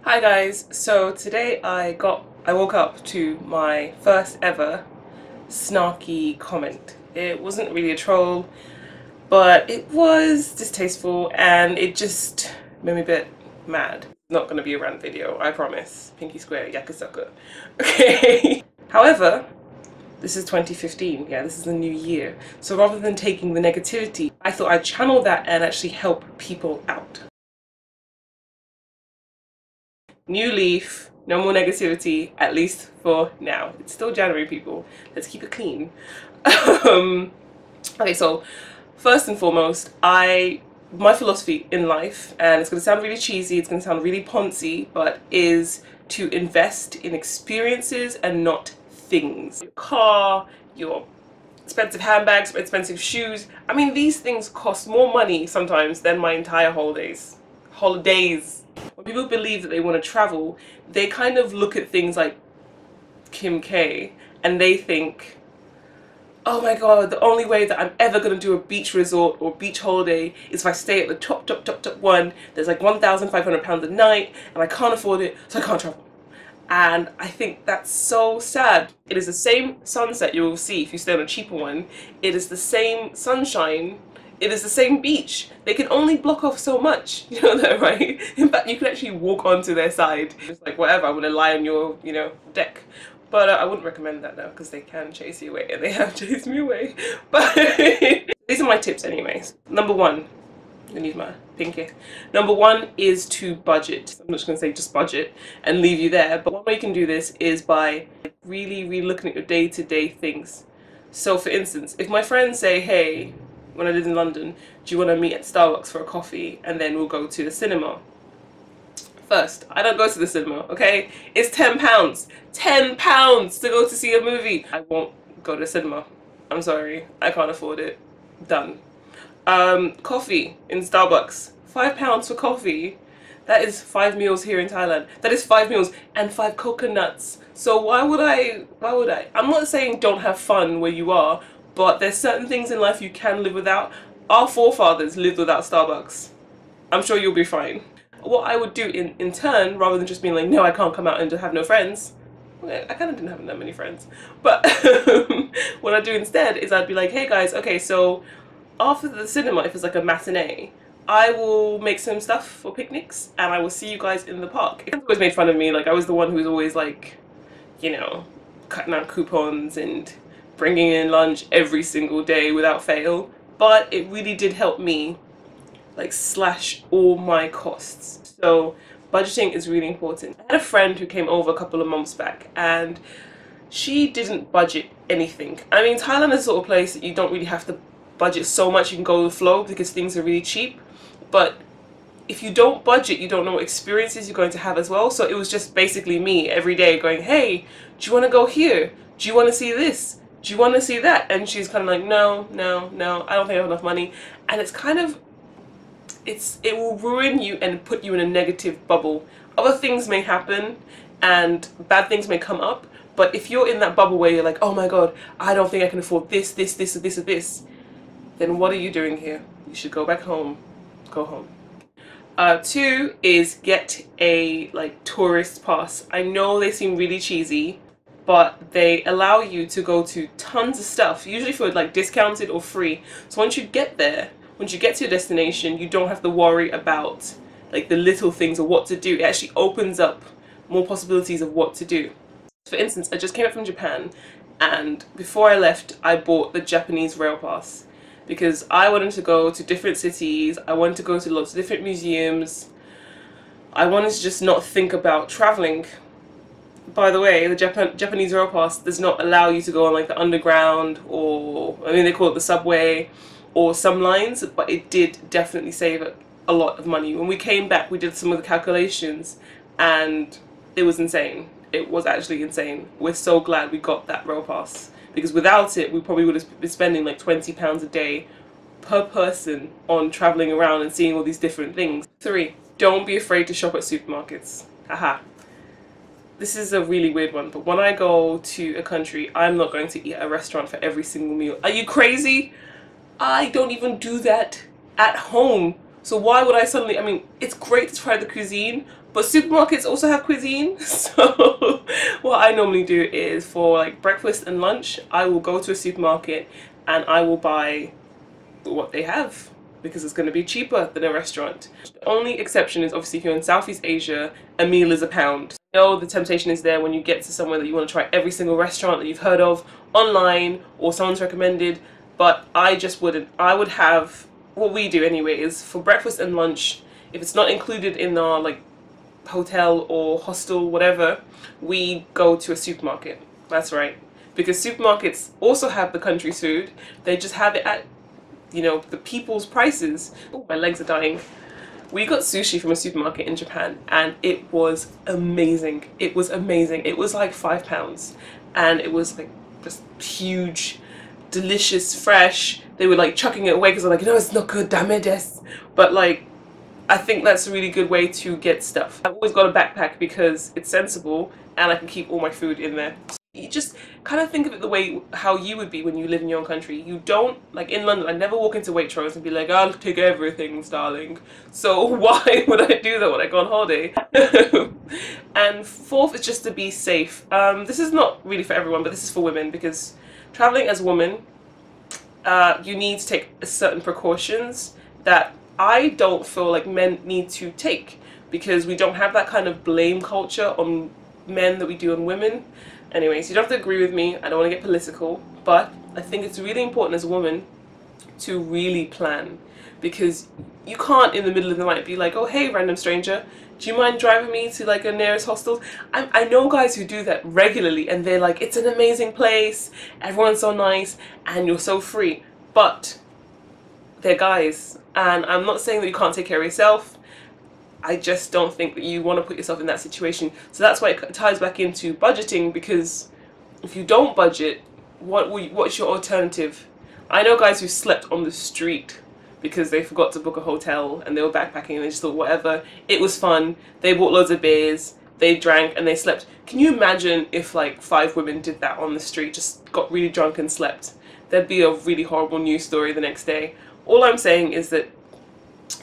Hi guys, so today I woke up to my first ever snarky comment. It wasn't really a troll, but it was distasteful and it just made me a bit mad. Not gonna be a rant video, I promise. Pinky square, yakusuka. Okay. However, this is 2015, yeah, this is the new year. So rather than taking the negativity, I thought I'd channel that and actually help people out. New leaf, no more negativity, at least for now. It's still January, people. Let's keep it clean. Okay, so first and foremost, my philosophy in life, and it's going to sound really cheesy, it's going to sound really poncy, but is to invest in experiences and not things. Your car, your expensive handbags, expensive shoes. I mean, these things cost more money sometimes than my entire holidays. When people believe that they want to travel, they kind of look at things like Kim K and they think, oh my god, the only way that I'm ever going to do a beach resort or beach holiday is if I stay at the top one. There's like £1,500 a night and I can't afford it, so I can't travel. And I think that's so sad. It is the same sunset you will see if you stay on a cheaper one. It is the same sunshine. It is the same beach. They can only block off so much. You know that, right? In fact, you can actually walk onto their side. Just like, whatever, I'm gonna lie on your, deck. But I wouldn't recommend that now because they can chase you away, and they have chased me away. But these are my tips anyways. Number one, I need my pinky. Number one is to budget. I'm not just gonna say just budget and leave you there, but one way you can do this is by really looking at your day-to-day things. So for instance, if my friends say, hey, when I lived in London, do you want to meet at Starbucks for a coffee and then we'll go to the cinema? First, I don't go to the cinema, okay? It's £10. £10 to go to see a movie. I won't go to the cinema. I'm sorry, I can't afford it. Done. Coffee in Starbucks. £5 for coffee. That is 5 meals here in Thailand. That is 5 meals and 5 coconuts. So why would I? I'm not saying don't have fun where you are, but there's certain things in life you can live without. Our forefathers lived without Starbucks. I'm sure you'll be fine. What I would do in turn, rather than just being like, no, I can't come out and just have no friends. Well, I kind of didn't have that many friends. But what I'd do instead is I'd be like, hey guys, okay, so after the cinema, if it's like a matinee, I will make some stuff for picnics and I will see you guys in the park. It's always made fun of me, like I was the one who was always like, cutting out coupons and bringing in lunch every single day without fail. But it really did help me like slash all my costs. So budgeting is really important. I had a friend who came over a couple of months back and she didn't budget anything. I mean, Thailand is the sort of place that you don't really have to budget so much, you can go with the flow because things are really cheap. But if you don't budget, you don't know what experiences you're going to have as well. So it was just basically me every day going, hey, do you want to go here? Do you want to see this? Do you want to see that? And she's kind of like, no, I don't think I have enough money. And it's kind of, it will ruin you and put you in a negative bubble. Other things may happen and bad things may come up, but if you're in that bubble where you're like, oh my god, I don't think I can afford this, or this, then what are you doing here? You should go back home. Go home. Two is get a tourist pass. I know they seem really cheesy, but they allow you to go to tons of stuff, usually for discounted or free. So once you get there, once you get to your destination, you don't have to worry about the little things or what to do. It actually opens up more possibilities of what to do. For instance, I just came back from Japan and before I left, I bought the Japanese rail pass because I wanted to go to different cities, I wanted to go to lots of different museums, I wanted to just not think about traveling. By the way, the Japanese rail pass does not allow you to go on the underground, or I mean they call it the subway, or some lines, but it did definitely save a lot of money. When we came back, we did some of the calculations and it was insane. It was actually insane. We're so glad we got that rail pass because without it, we probably would have been spending £20 a day per person on traveling around and seeing all these different things. 3, don't be afraid to shop at supermarkets. Haha. This is a really weird one, but when I go to a country, I'm not going to eat at a restaurant for every single meal. Are you crazy? I don't even do that at home. So why would I suddenly, I mean, it's great to try the cuisine, but supermarkets also have cuisine. So what I normally do is for like breakfast and lunch, I will go to a supermarket and I will buy what they have because it's going to be cheaper than a restaurant. The only exception is obviously if you're in Southeast Asia, a meal is £1. I know the temptation is there when you get to somewhere that you want to try every single restaurant that you've heard of online or someone's recommended, but I just wouldn't. I would have, what we do anyway is for breakfast and lunch, if it's not included in our like hotel or hostel, whatever, we go to a supermarket. That's right. Because supermarkets also have the country's food, they just have it at, you know, the people's prices. Oh, my legs are dying. We got sushi from a supermarket in Japan and it was amazing. It was amazing. It was like £5 and it was like just huge, delicious, fresh. They were like chucking it away because they're like, no, it's not good, damn it, yes. But like, I think that's a really good way to get stuff. I've always got a backpack because it's sensible and I can keep all my food in there. You just kind of think of it the way how you would be when you live in your own country. You don't, like in London, I never walk into Waitrose and be like, I'll take everything, darling. So why would I do that when I go on holiday? And fourth is just to be safe. This is not really for everyone, but this is for women because traveling as a woman, you need to take certain precautions that I don't feel like men need to take because we don't have that kind of blame culture on men that we do on women. Anyways, you don't have to agree with me, I don't want to get political, but I think it's really important as a woman to really plan because you can't in the middle of the night be like, oh hey random stranger, do you mind driving me to like a nearest hostel? I know guys who do that regularly and they're like, it's an amazing place, everyone's so nice and you're so free, but they're guys and I'm not saying that you can't take care of yourself. I just don't think that you want to put yourself in that situation. So that's why it ties back into budgeting because if you don't budget, what's your alternative? I know guys who slept on the street because they forgot to book a hotel and they were backpacking and they just thought whatever, it was fun, they bought loads of beers, they drank and they slept. Can you imagine if like 5 women did that on the street, just got really drunk and slept? There'd be a really horrible news story the next day. All I'm saying is that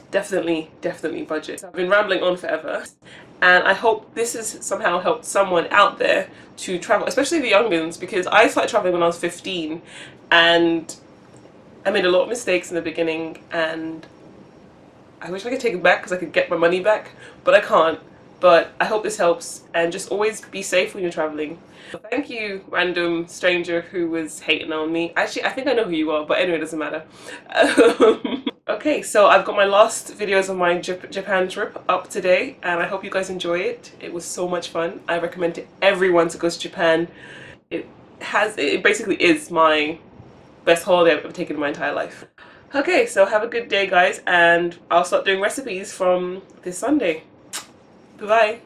definitely budget. I've been rambling on forever and I hope this has somehow helped someone out there to travel, especially the young ones, because I started traveling when I was 15 and I made a lot of mistakes in the beginning and I wish I could take it back because I could get my money back, but I can't. But I hope this helps and just always be safe when you're traveling. So thank you, random stranger who was hating on me. Actually, I think I know who you are, but anyway, it doesn't matter. Okay, so I've got my last videos of my Japan trip up today and I hope you guys enjoy it. It was so much fun. I recommend to everyone to go to Japan. It basically is my best holiday I've ever taken in my entire life. Okay, so have a good day guys and I'll start doing recipes from this Sunday. Bye-bye.